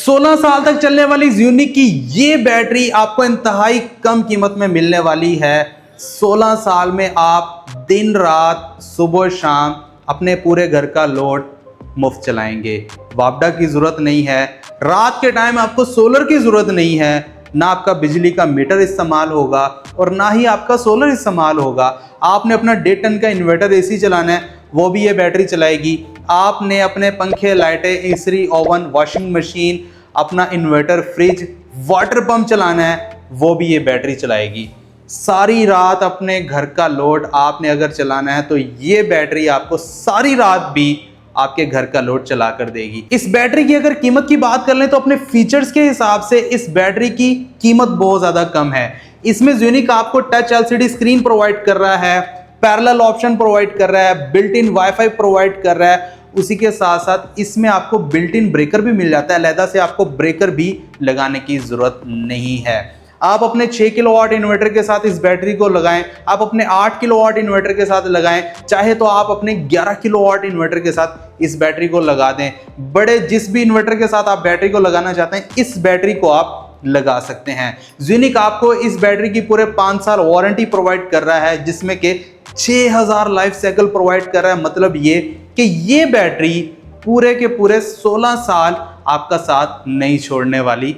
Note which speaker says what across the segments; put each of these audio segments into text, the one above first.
Speaker 1: 16 साल तक चलने वाली ज़्यूनिक की ये बैटरी आपको इंतहाई कम कीमत में मिलने वाली है। 16 साल में आप दिन रात सुबह शाम अपने पूरे घर का लोड मुफ्त चलाएंगे। वापडा की ज़रूरत नहीं है, रात के टाइम आपको सोलर की ज़रूरत नहीं है, ना आपका बिजली का मीटर इस्तेमाल होगा और ना ही आपका सोलर इस्तेमाल होगा। आपने अपना 1.5 टन का इन्वर्टर एसी चलाना है, वो भी ये बैटरी चलाएगी। आपने अपने पंखे, लाइटें, इस्त्री, ओवन, वॉशिंग मशीन, अपना इन्वर्टर, फ्रिज, वाटर पंप चलाना है, वो भी ये बैटरी चलाएगी। सारी रात अपने घर का लोड आपने अगर चलाना है तो ये बैटरी आपको सारी रात भी आपके घर का लोड चला कर देगी। इस बैटरी की अगर कीमत की बात कर लें तो अपने फीचर्स के हिसाब से इस बैटरी की कीमत बहुत ज्यादा कम है। इसमें ज़्यूनिक आपको टच एलसीडी स्क्रीन प्रोवाइड कर रहा है, पैरेलल ऑप्शन प्रोवाइड कर रहा है, बिल्ट इन वाईफाई प्रोवाइड कर रहा है। उसी के साथ साथ इसमें आपको बिल्ट इन ब्रेकर भी मिल जाता है, अलहदा से आपको ब्रेकर भी लगाने की जरूरत नहीं है। आप अपने 6 किलोवाट इन्वर्टर के साथ इस बैटरी को लगाएं, आप अपने 8 किलोवाट इन्वर्टर के साथ लगाएं, चाहे तो आप अपने 11 किलोवाट इन्वर्टर के साथ इस बैटरी को लगा दें। बड़े जिस भी इन्वर्टर के साथ आप बैटरी को लगाना चाहते हैं इस बैटरी को आप लगा सकते हैं। ज़्यूनिक आपको इस बैटरी की पूरे 5 साल वारंटी प्रोवाइड कर रहा है, जिसमें कि 6000 लाइफ साइकिल प्रोवाइड कर रहा है। मतलब ये कि ये बैटरी पूरे के पूरे 16 साल आपका साथ नहीं छोड़ने वाली,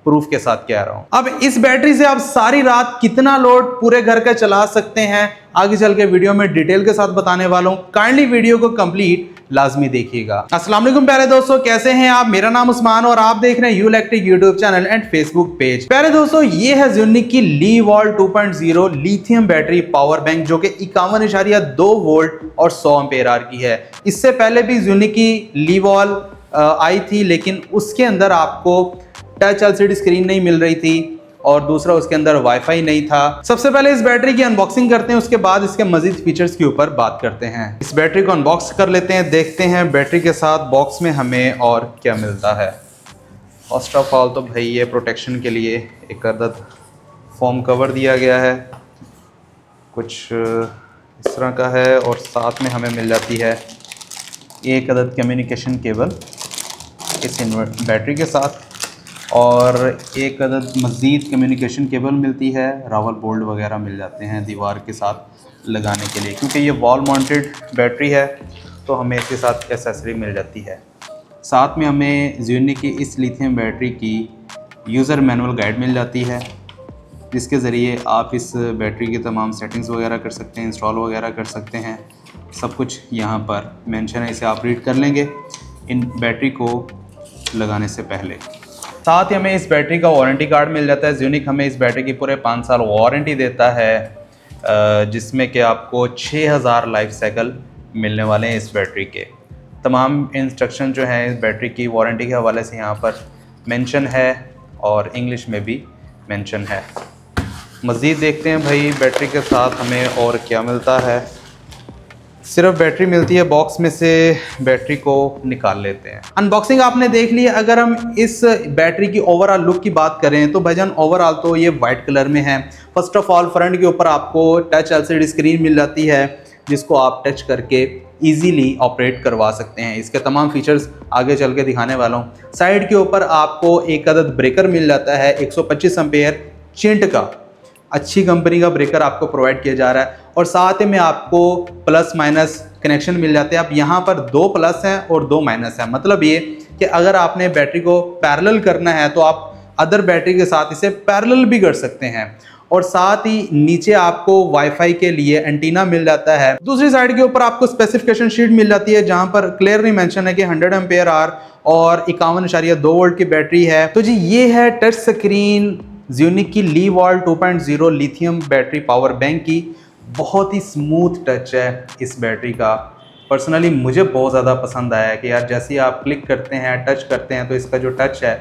Speaker 1: प्रूफ के साथ कह रहा हूं। अब इस बैटरी से आप सारी रात कितना लोड पूरे घर का चला सकते हैं आगे चल के वीडियो में डिटेल के साथ बताने वाला हूं। काइंडली वीडियो को कंप्लीट लाजमी देखिएगा। अस्सलाम वालेकुम प्यारे दोस्तों, कैसे हैं आप? मेरा नाम उस्मान और आप देख रहे हैं यूलेक्ट्रिक YouTube channel and Facebook page. प्यारे दोस्तों, ये है ज़्यूनिक की लीवॉल 2.0 लिथियम बैटरी पावर बैंक, जो कि 51.2 वोल्ट और 100 एम्पेयर आवर की है। इससे पहले भी ज़्यूनिक की लीवॉल आई थी, लेकिन उसके अंदर आपको टच एलसीडी स्क्रीन नहीं मिल रही थी और दूसरा उसके अंदर वाईफाई नहीं था। सबसे पहले इस बैटरी की अनबॉक्सिंग करते हैं, उसके बाद इसके मजीद फीचर्स के ऊपर बात करते हैं। इस बैटरी को अनबॉक्स कर लेते हैं, देखते हैं बैटरी के साथ बॉक्स में हमें और क्या मिलता है। फर्स्ट ऑफ ऑल तो भाई ये प्रोटेक्शन के लिए एक अदद फोम कवर दिया गया है, कुछ इस तरह का है, और साथ में हमें मिल जाती है एक अदद कम्युनिकेशन केबल इस बैटरी के साथ, और एक अदद मज़ीद कम्युनिकेशन केबल मिलती है। रावल बोल्ट वगैरह मिल जाते हैं दीवार के साथ लगाने के लिए, क्योंकि ये वॉल माउंटेड बैटरी है तो हमें इसके साथ एसेसरी मिल जाती है। साथ में हमें ज़्यूनिक की इस लिथियम बैटरी की यूज़र मैनुअल गाइड मिल जाती है, जिसके ज़रिए आप इस बैटरी की तमाम सेटिंग्स वगैरह कर सकते हैं, इंस्टॉल वगैरह कर सकते हैं। सब कुछ यहाँ पर मेंशन है, इसे आप रीड कर लेंगे इन बैटरी को लगाने से पहले। साथ ही हमें इस बैटरी का वारंटी कार्ड मिल जाता है। ज़्यूनिक हमें इस बैटरी की पूरे 5 साल वारंटी देता है, जिसमें कि आपको 6000 लाइफ साइकिल मिलने वाले हैं इस बैटरी के। तमाम इंस्ट्रक्शन जो हैं इस बैटरी की वारंटी के हवाले से यहाँ पर मेंशन है और इंग्लिश में भी मेंशन है। मज़ीद देखते हैं भाई बैटरी के साथ हमें और क्या मिलता है। सिर्फ बैटरी मिलती है, बॉक्स में से बैटरी को निकाल लेते हैं। अनबॉक्सिंग आपने देख ली। अगर हम इस बैटरी की ओवरऑल लुक की बात करें तो भाईजान ओवरऑल तो ये वाइट कलर में है। फर्स्ट ऑफ ऑल फ्रंट के ऊपर आपको टच एलसीडी स्क्रीन मिल जाती है, जिसको आप टच करके इजीली ऑपरेट करवा सकते हैं। इसके तमाम फीचर्स आगे चल के दिखाने वाला हूँ। साइड के ऊपर आपको एक अदद ब्रेकर मिल जाता है, 125 एम्पेयर चिंट का, अच्छी कंपनी का ब्रेकर आपको प्रोवाइड किया जा रहा है। और साथ में आपको प्लस माइनस कनेक्शन मिल जाते हैं। अब यहाँ पर 2 प्लस हैं और 2 माइनस हैं। मतलब ये कि अगर आपने बैटरी को पैरेलल करना है तो आप अदर बैटरी के साथ इसे पैरेलल भी कर सकते हैं। और साथ ही नीचे आपको वाईफाई के लिए एंटीना मिल जाता है। दूसरी साइड के ऊपर आपको स्पेसिफिकेशन शीट मिल जाती है, जहाँ पर क्लियरली मेंशन है कि 100 एम्पेयर आवर और 51.2 वोल्ट की बैटरी है। तो जी ये है टच स्क्रीन ज़्यूनिक की लीवॉल 2.0 लिथियम बैटरी पावर बैंक की। बहुत ही स्मूथ टच है इस बैटरी का। पर्सनली मुझे बहुत ज़्यादा पसंद आया कि यार जैसे ही आप क्लिक करते हैं, टच करते हैं, तो इसका जो टच है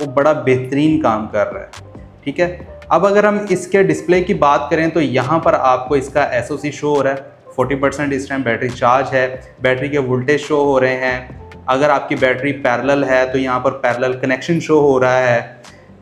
Speaker 1: वो बड़ा बेहतरीन काम कर रहा है। ठीक है, अब अगर हम इसके डिस्प्ले की बात करें तो यहाँ पर आपको इसका SOC शो हो रहा है। 40% इस टाइम बैटरी चार्ज है। बैटरी के वोल्टेज शो हो रहे हैं। अगर आपकी बैटरी पैरेलल है तो यहाँ पर पैरेलल कनेक्शन शो हो रहा है,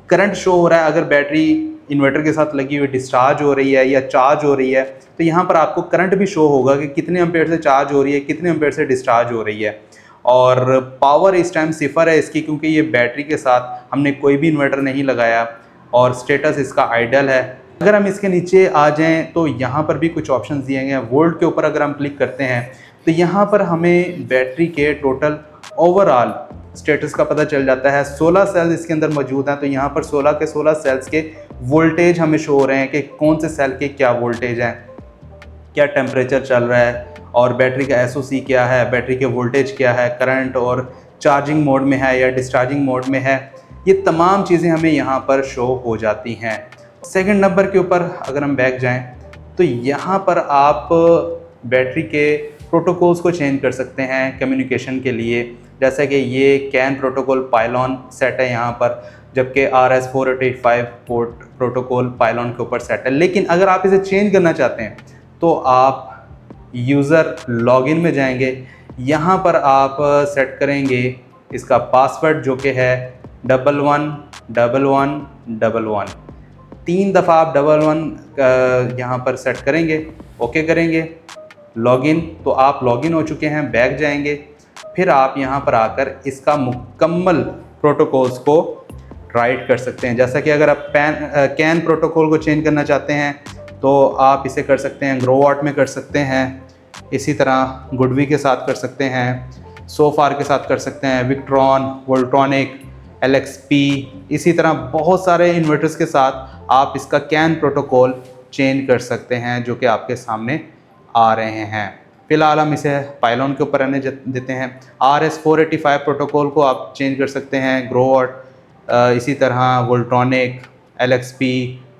Speaker 1: करंट शो हो रहा है। अगर बैटरी इन्वर्टर के साथ लगी हुई डिस्चार्ज हो रही है या चार्ज हो रही है तो यहाँ पर आपको करंट भी शो होगा कि कितने एम्पेयर से चार्ज हो रही है, कितने एम्पेयर से डिस्चार्ज हो रही है। और पावर इस टाइम 0 है इसकी, क्योंकि ये बैटरी के साथ हमने कोई भी इन्वर्टर नहीं लगाया और स्टेटस इसका आइडल है। अगर हम इसके नीचे आ जाएं तो यहाँ पर भी कुछ ऑप्शंस दिए गए हैं। वोल्ट के ऊपर अगर हम क्लिक करते हैं तो यहाँ पर हमें बैटरी के टोटल ओवरऑल स्टेटस का पता चल जाता है। 16 सेल्स इसके अंदर मौजूद हैं, तो यहाँ पर 16 के 16 सेल्स के वोल्टेज हमें शो हो रहे हैं कि कौन से सेल के क्या वोल्टेज हैं, क्या टेम्परेचर चल रहा है और बैटरी का SOC क्या है, बैटरी के वोल्टेज क्या है, करंट और चार्जिंग मोड में है या डिस्चार्जिंग मोड में है। ये तमाम चीज़ें हमें यहाँ पर शो हो जाती हैं। सेकंड नंबर के ऊपर अगर हम बैक जाएं तो यहाँ पर आप बैटरी के प्रोटोकॉल्स को चेंज कर सकते हैं कम्युनिकेशन के लिए। जैसा कि ये कैन प्रोटोकॉल पाइलॉन सेट है यहाँ पर, जबकि RS485 पोर्ट प्रोटोकॉल पाइलॉन के ऊपर सेट है। लेकिन अगर आप इसे चेंज करना चाहते हैं तो आप यूज़र लॉगिन में जाएंगे, यहाँ पर आप सेट करेंगे इसका पासवर्ड जो कि है 111111। 3 दफ़ा आप 11 यहाँ पर सेट करेंगे, ओके करेंगे, लॉगिन। तो आप लॉगिन हो चुके हैं। बैक जाएंगे, फिर आप यहाँ पर आकर इसका मुकम्मल प्रोटोकॉल्स को राइट कर सकते हैं। जैसा कि अगर आप कैन प्रोटोकॉल को चेंज करना चाहते हैं तो आप इसे कर सकते हैं ग्रोवाट में कर सकते हैं, इसी तरह गुडवी के साथ कर सकते हैं, सोफार के साथ कर सकते हैं, विक्ट्रॉन, वोल्ट्रॉनिक, LXP, इसी तरह बहुत सारे इन्वर्टर्स के साथ आप इसका कैन प्रोटोकॉल चेंज कर सकते हैं जो कि आपके सामने आ रहे हैं। फ़िलहाल हम इसे पाइलॉन के ऊपर रहने देते हैं। RS485 प्रोटोकॉल को आप चेंज कर सकते हैं, ग्रोवाट, इसी तरह वोल्ट्रॉनिक, LXP,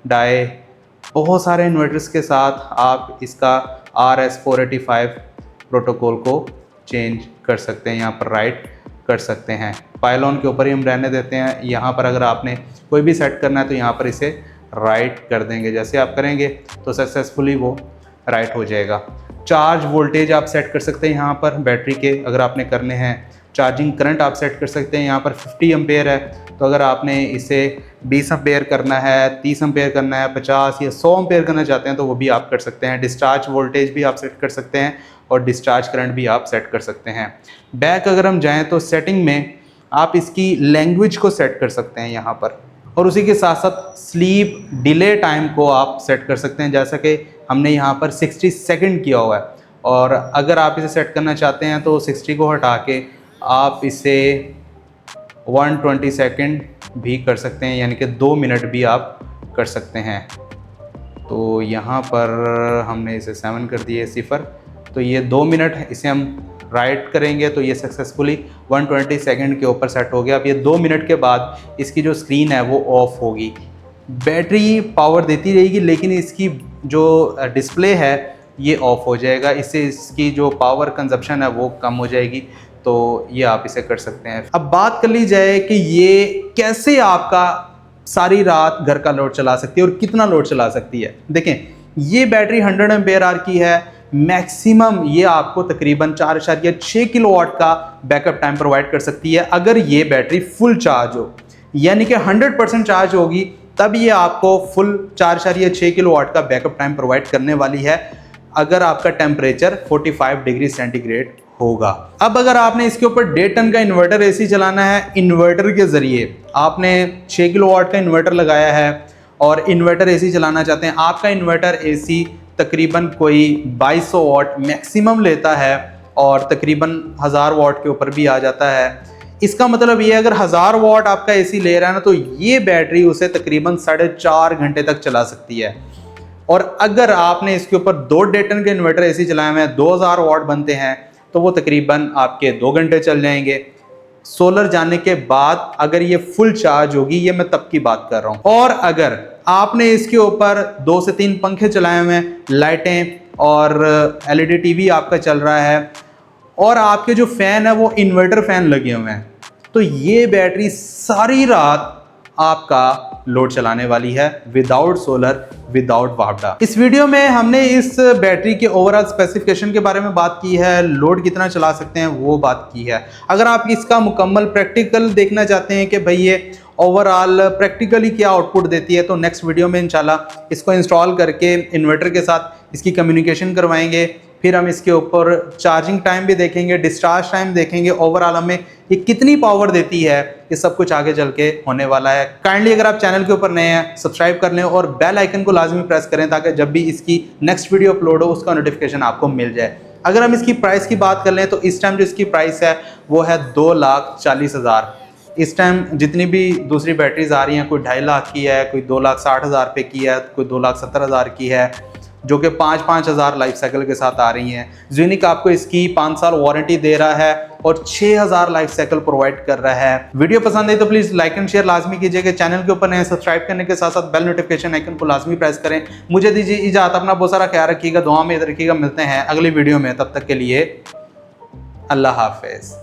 Speaker 1: डाई, बहुत सारे इन्वर्टर्स के साथ आप इसका RS485 प्रोटोकॉल को चेंज कर सकते हैं, यहाँ पर राइट कर सकते हैं। पाइलॉन के ऊपर ही हम रहने देते हैं। यहाँ पर अगर आपने कोई भी सेट करना है तो यहाँ पर इसे राइट कर देंगे। जैसे आप करेंगे तो सक्सेसफुली वो राइट हो जाएगा। चार्ज वोल्टेज आप सेट कर सकते हैं यहाँ पर बैटरी के, अगर आपने करने हैं। चार्जिंग करंट आप सेट कर सकते हैं, यहाँ पर 50 एम्पेयर है, तो अगर आपने इसे 20 एम्पेयर करना है, 30 एम्पेयर करना है, 50 या 100 एम्पेयर करना चाहते हैं तो वो भी आप कर सकते हैं। डिस्चार्ज वोल्टेज भी आप सेट कर सकते हैं और डिस्चार्ज करंट भी आप सेट कर सकते हैं। बैक अगर हम जाएँ तो सेटिंग में आप इसकी लैंग्वेज को सेट कर सकते हैं यहाँ पर, और उसी के साथ साथ स्लीप डिले टाइम को आप सेट कर सकते हैं, जैसा कि हमने यहाँ पर 60 सेकंड किया हुआ है। और अगर आप इसे सेट करना चाहते हैं तो 60 को हटा के आप इसे 120 सेकंड भी कर सकते हैं, यानी कि 2 मिनट भी आप कर सकते हैं। तो यहाँ पर हमने इसे 7 कर दिए 0, तो ये 2 मिनट है। इसे हम राइट करेंगे तो ये सक्सेसफुली 120 सेकंड के ऊपर सेट हो गया। अब ये 2 मिनट के बाद इसकी जो स्क्रीन है वो ऑफ होगी। बैटरी पावर देती रहेगी लेकिन इसकी जो डिस्प्ले है ये ऑफ हो जाएगा, इससे इसकी जो पावर कंजप्शन है वो कम हो जाएगी। तो ये आप इसे कर सकते हैं। अब बात कर ली जाए कि ये कैसे आपका सारी रात घर का लोड चला सकती है और कितना लोड चला सकती है। देखें, ये बैटरी 100 एम्पेयर आवर की है। मैक्सिमम ये आपको तकरीबन 4.6 किलोवाट का बैकअप टाइम प्रोवाइड कर सकती है अगर ये बैटरी फुल चार्ज हो, यानी कि 100% चार्ज होगी तब ये आपको फुल 4.6 किलोवाट का बैकअप टाइम प्रोवाइड करने वाली है अगर आपका टेम्परेचर 45 डिग्री सेंटीग्रेड होगा। अब अगर आपने इसके ऊपर 1.5 टन का इन्वर्टर AC चलाना है, इन्वर्टर के ज़रिए आपने 6 किलोवाट का इन्वर्टर लगाया है और इन्वर्टर AC चलाना चाहते हैं, आपका इन्वर्टर AC तकरीबन कोई 2200 वाट मैक्सिमम लेता है और तकरीबन 1000 वाट के ऊपर भी आ जाता है। इसका मतलब ये अगर 1000 वाट आपका AC ले रहा है ना, तो ये बैटरी उसे तकरीबन 4.5 घंटे तक चला सकती है। और अगर आपने इसके ऊपर 2.5 टन के इन्वर्टर AC चलाए हुए हैं, 2000 वाट बनते हैं, तो वो तकरीबन आपके 2 घंटे चल जाएंगे। सोलर जाने के बाद अगर ये फुल चार्ज होगी, ये मैं तब की बात कर रहा हूँ। और अगर आपने इसके ऊपर 2 से 3 पंखे चलाए हुए हैं, लाइटें और LED TV आपका चल रहा है और आपके जो फैन है वो इन्वर्टर फैन लगे हुए हैं, तो ये बैटरी सारी रात आपका लोड चलाने वाली है विदाउट सोलर, विदाउट वापडा। इस वीडियो में हमने इस बैटरी के ओवरऑल स्पेसिफिकेशन के बारे में बात की है, लोड कितना चला सकते हैं वो बात की है। अगर आप इसका मुकम्मल प्रैक्टिकल देखना चाहते हैं कि भाई ये ओवरऑल प्रैक्टिकली क्या आउटपुट देती है, तो नेक्स्ट वीडियो में इंशाल्लाह इसको इंस्टॉल करके इन्वर्टर के साथ इसकी कम्युनिकेशन करवाएंगे, फिर हम इसके ऊपर चार्जिंग टाइम भी देखेंगे, डिस्चार्ज टाइम देखेंगे, ओवरऑल हमें ये कितनी पावर देती है, ये सब कुछ आगे चल के होने वाला है। काइंडली अगर आप चैनल के ऊपर नए हैं सब्सक्राइब कर लें और बेल आइकन को लाजमी प्रेस करें ताकि जब भी इसकी नेक्स्ट वीडियो अपलोड हो उसका नोटिफिकेशन आपको मिल जाए। अगर हम इसकी प्राइस की बात कर लें तो इस टाइम जो इसकी प्राइस है वो है 2,40,000। इस टाइम जितनी भी दूसरी बैटरीज आ रही हैं, कोई 2.5 लाख की है, कोई 2,60,000 रुपये की है, कोई 2,70,000 की है, जो कि 5-5 हज़ार लाइफ साइकिल के साथ आ रही हैं। ज़्यूनिक आपको इसकी 5 साल वारंटी दे रहा है और 6,000 लाइफ साइकिल प्रोवाइड कर रहा है। वीडियो पसंद है तो प्लीज़ लाइक एंड शेयर लाजमी कीजिएगा। चैनल के ऊपर नए सब्सक्राइब करने के साथ साथ बेल नोटिफिकेशन आइकन को लाजमी प्रेस करें। मुझे दीजिए इजाज़त, अपना बहुत सारा ख्याल रखिएगा, दुआ में याद रखिएगा। मिलते हैं अगली वीडियो में, तब तक के लिए अल्लाह हाफिज़।